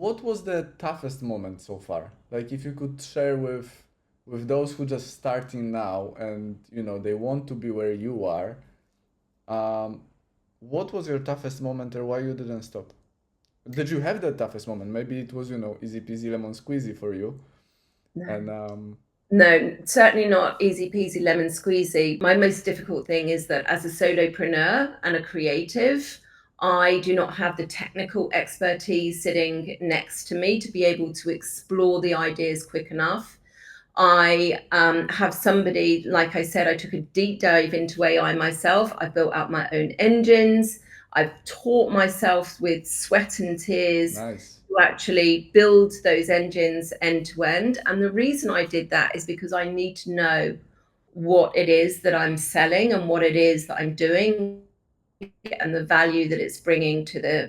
What was the toughest moment so far? Like if you could share with those who just starting now and they want to be where you are, um, what was your toughest moment or why you didn't stop? Did you have the toughest moment? Maybe it was, easy peasy lemon squeezy for you. No, And no, certainly not easy peasy lemon squeezy. My most difficult thing is that as a solopreneur and a creative, I do not have the technical expertise sitting next to me to be able to explore the ideas quick enough. I have somebody, like I said, I took a deep dive into AI myself. I built out my own engines. I've taught myself with sweat and tears nice. to actually build those engines end to end. And the reason I did that is because I need to know what it is that I'm selling and what it is that I'm doing and the value that it's bringing to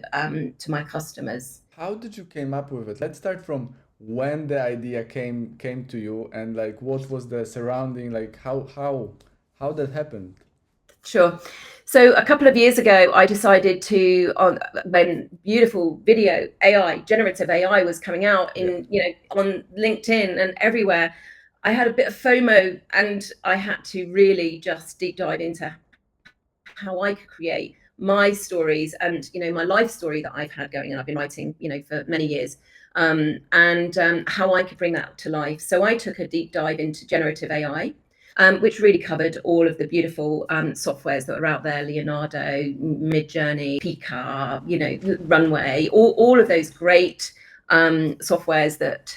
my customers. How did you came up with it? Let's start from when the idea came to you and like what was the surrounding, like how that happened. Sure. So a couple of years ago, I decided to, on when beautiful video AI, generative AI was coming out Yeah. on LinkedIn and everywhere. I had a bit of FOMO, and I had to really just deep dive into how I could create my stories and my life story that I've had going, and I've been writing for many years, and how I could bring that to life. So I took a deep dive into generative AI, which really covered all of the beautiful softwares that are out there: Leonardo, Midjourney, Pika, Runway, all of those great softwares that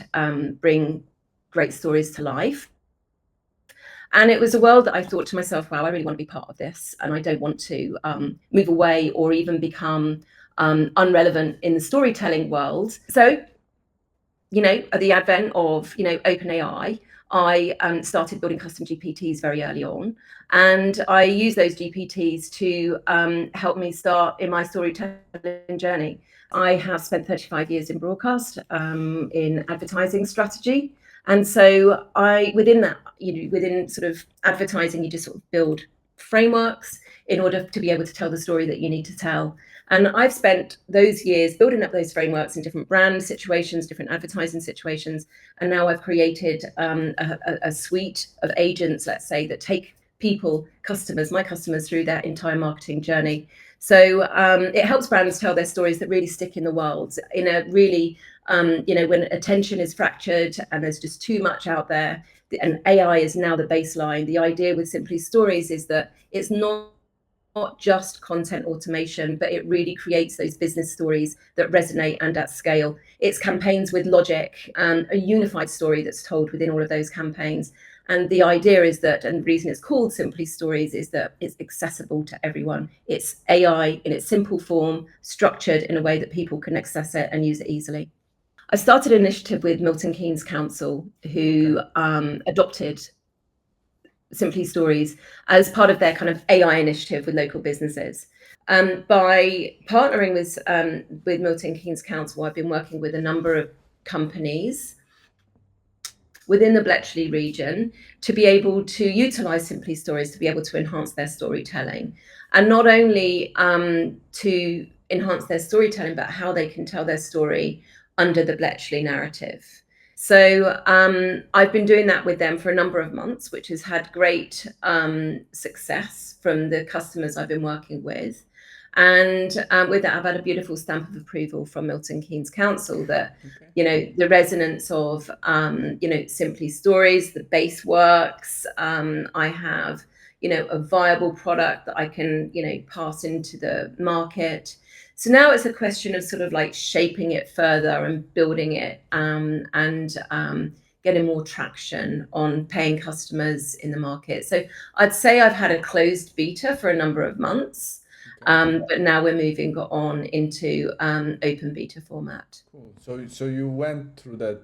bring great stories to life. And it was a world that I thought to myself, wow, I really want to be part of this. And I don't want to move away or even become unrelevant in the storytelling world. So, at the advent of, OpenAI, I started building custom GPTs very early on. And I use those GPTs to help me start in my storytelling journey. I have spent 35 years in broadcast, in advertising strategy. And so within that, within sort of advertising, you just sort of build frameworks in order to be able to tell the story that you need to tell. And I've spent those years building up those frameworks in different brand situations, different advertising situations. And now I've created a suite of agents, let's say, that take my customers, through their entire marketing journey. So it helps brands tell their stories that really stick in the world in a really, when attention is fractured and there's just too much out there, and AI is now the baseline. The idea with Simply Stories is that it's not just content automation, but it really creates those business stories that resonate and at scale. It's campaigns with logic, a unified story that's told within all of those campaigns. And the idea is that, and the reason it's called Simply Stories, is that it's accessible to everyone. It's AI in its simple form, structured in a way that people can access it and use it easily. I started an initiative with Milton Keynes Council, Okay. who adopted Simply Stories as part of their kind of AI initiative with local businesses. By partnering with Milton Keynes Council, I've been working with a number of companies within the Bletchley region to be able to utilize Simply Stories to be able to enhance their storytelling, and not only to enhance their storytelling, but how they can tell their story under the Bletchley narrative. So I've been doing that with them for a number of months, which has had great success from the customers I've been working with. And with that, I've had a beautiful stamp of approval from Milton Keynes Council that, Okay. the resonance of, Simply Stories, the base works. I have, a viable product that I can, pass into the market. So now it's a question of sort of like shaping it further and building it, and getting more traction on paying customers in the market. So I'd say I've had a closed beta for a number of months, Okay. but now we're moving on into open beta format. Cool. So you went through that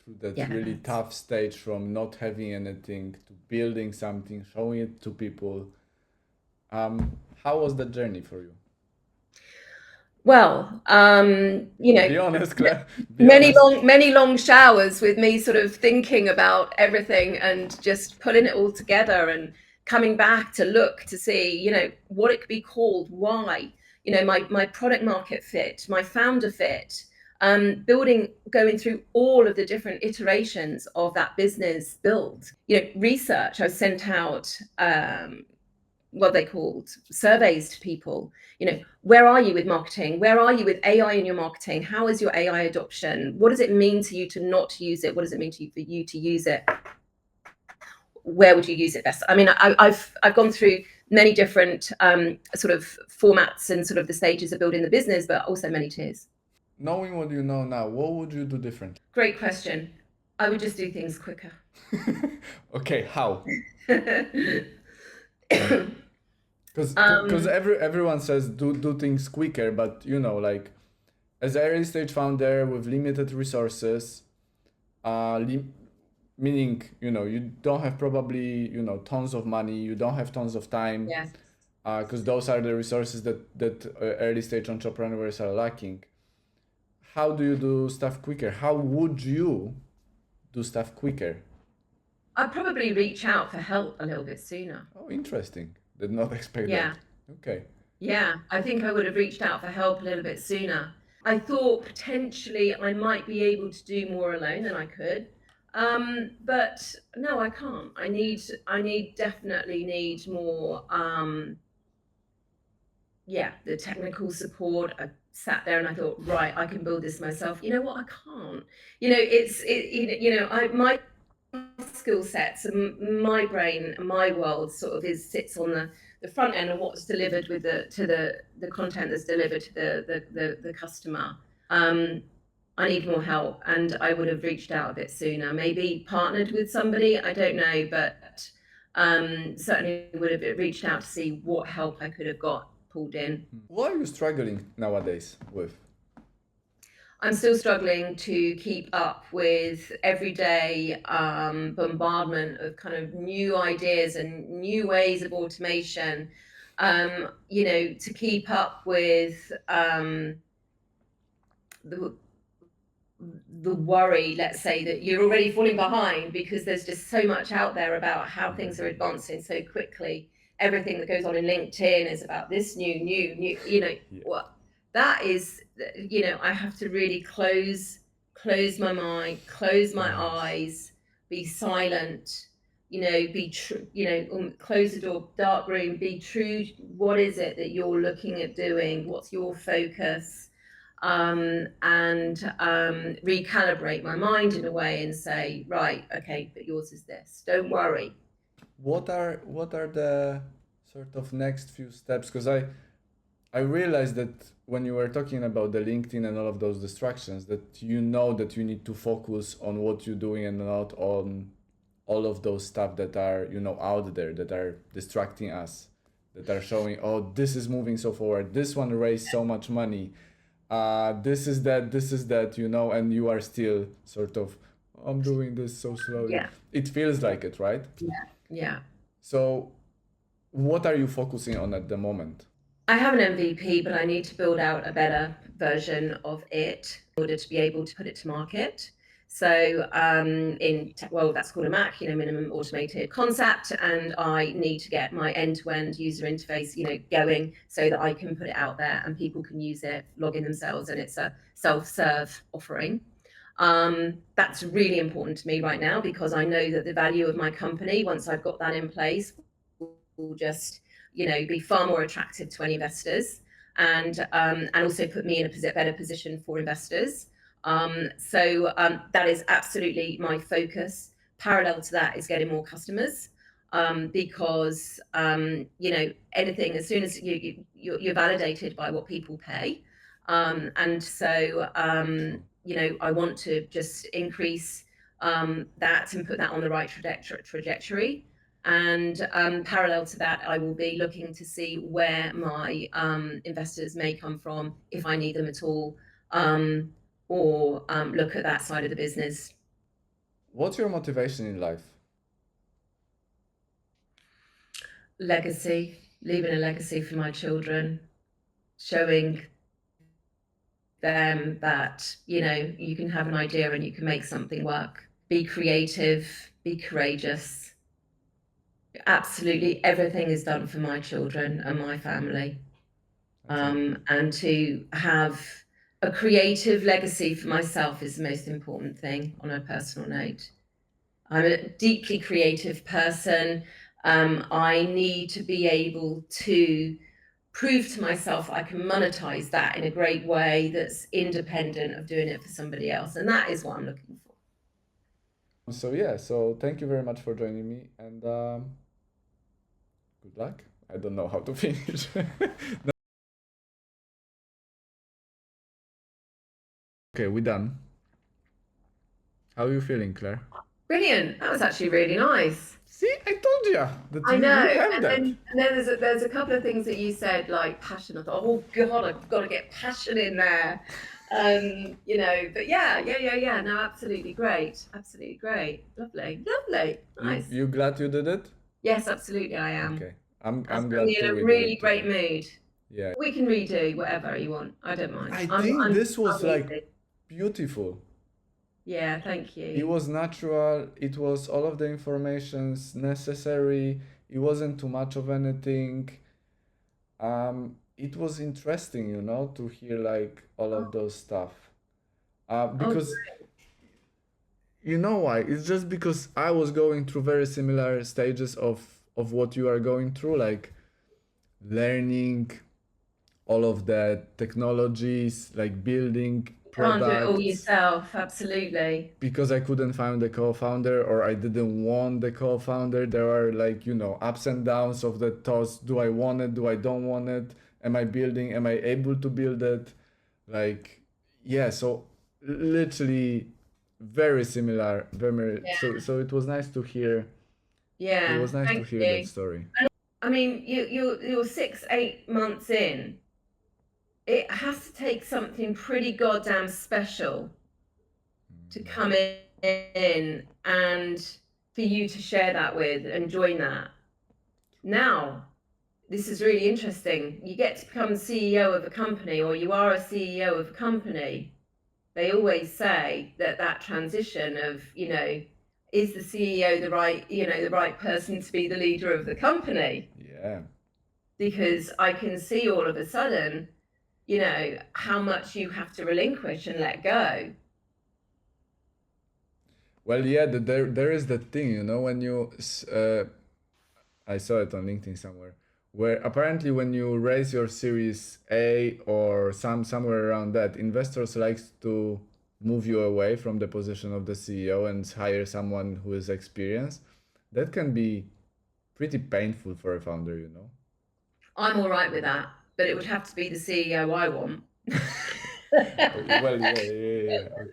really Yes. tough stage from not having anything to building something, showing it to people. How was that journey for you? Well, Be honest, Claire. Be many honest. long showers with me sort of thinking about everything and just putting it all together and coming back to look to see, what it could be called, why, my product market fit, my founder fit, going through all of the different iterations of that business build. Research. I sent out what they called surveys to people. Where are you with marketing? Where are you with AI in your marketing? How is your AI adoption? What does it mean to you to not use it? What does it mean to you for you to use it? Where would you use it best? I mean, I've gone through many different sort of formats and sort of the stages of building the business, but also many tiers. Knowing what you know now, what would you do differently? Great question. I would just do things quicker. Okay, how? Because everyone says do things quicker, but like as an early stage founder with limited resources, meaning you don't have probably tons of money, you don't have tons of time, Yes. because those are the resources that early stage entrepreneurs are lacking. How do you do stuff quicker? How would you do stuff quicker? I'd probably reach out for help a little bit sooner. Oh, interesting. Did not expect Yeah. that. Okay. Yeah, I think I would have reached out for help a little bit sooner. I thought potentially I might be able to do more alone than I could. But no, I can't. Definitely need more, the technical support. I sat there and I thought, right, I can build this myself. You know what? I can't. My skill sets and my brain and my world sort of sits on the front end of what's delivered to the content that's delivered to the customer. I need more help, and I would have reached out a bit sooner, maybe partnered with somebody, I don't know, but certainly would have reached out to see what help I could have got pulled in. What are you struggling nowadays with? I'm still struggling to keep up with everyday bombardment of kind of new ideas and new ways of automation. To keep up with the worry, let's say, that you're already falling behind because there's just so much out there about how things are advancing so quickly. Everything that goes on in LinkedIn is about this new, what that is, I have to really close my mind, close my eyes, be silent, be true, close the door, dark room, be true. What is it that you're looking at doing? What's your focus? And recalibrate my mind in a way and say, right, okay, but yours is this. Don't worry. What are the sort of next few steps? Because I realized that when you were talking about the LinkedIn and all of those distractions, that that you need to focus on what you're doing and not on all of those stuff that are out there that are distracting us, that are showing, oh, this is moving so forward, this one raised so much money, this is that, and you are still sort of, I'm doing this so slowly. Yeah. It feels like it, right? Yeah. So what are you focusing on at the moment? I have an MVP, but I need to build out a better version of it in order to be able to put it to market. So that's called a MAC, minimum automated concept, and I need to get my end-to-end user interface, going so that I can put it out there and people can use it, log in themselves, and it's a self-serve offering. That's really important to me right now because I know that the value of my company, once I've got that in place, will just be far more attractive to any investors, and also put me in a better position for investors. So that is absolutely my focus. Parallel to that is getting more customers, because anything, as soon as you're validated by what people pay, and so I want to just increase that and put that on the right trajectory. And parallel to that, I will be looking to see where my investors may come from, if I need them at all, or look at that side of the business. What's your motivation in life? Legacy, leaving a legacy for my children, showing them that, you can have an idea and you can make something work. Be creative, be courageous. Absolutely everything is done for my children and my family. And to have a creative legacy for myself is the most important thing on a personal note. I'm a deeply creative person. I need to be able to prove to myself I can monetize that in a great way that's independent of doing it for somebody else. And that is what I'm looking for. So yeah, so thank you very much for joining me, and good luck. I don't know how to finish. Okay, we're done. How are you feeling, Claire? Brilliant. That was actually really nice. See, I told you that I you know. have And that. then there's a couple of things that you said, like passion. I thought, oh God, I've got to get passion in there. You know, but yeah. No, absolutely great. Absolutely great. Lovely. Nice. You glad you did it? Yes, absolutely I am. Okay, I'm That's glad me in too a we did really it great together. mood. Yeah, We can redo whatever you want. I don't mind. I think this was I'm like easy. beautiful. Yeah, thank It you. was natural. It was all of the informations necessary. It wasn't too much of anything. It was interesting, you know, to hear like all Oh, of those stuff. oh, Because you know why? It's just because I was going through very similar stages of what you are going through, like learning all of the technologies, like building can't do it all products, yourself. Absolutely. because I couldn't find the co-founder or I didn't want the co-founder. There are like, you know, ups and downs of the thoughts. Do I want it? Do I don't want it? Am I building? Am I able to build it? Like, yeah, so literally very similar. Very, Yeah. so it was nice to hear. It Yeah. was nice to Thank hear that you. story. I mean, you're 6, 8 months in. It has to take something pretty goddamn special to come in and for you to share that with and join that. Now, this is really interesting. You get to become CEO of a company, or you are a CEO of a company. They always say that transition of, you know, is the CEO the right person to be the leader of the company? Yeah. Because I can see all of a sudden, you know, how much you have to relinquish and let go. Well, yeah, there is that thing, you know, when I saw it on LinkedIn somewhere, where apparently when you raise your Series A or somewhere around that, investors likes to move you away from the position of the CEO and hire someone who is experienced. That can be pretty painful for a founder, you know. I'm all right with that, but it would have to be the CEO I want. Well, yeah. Okay.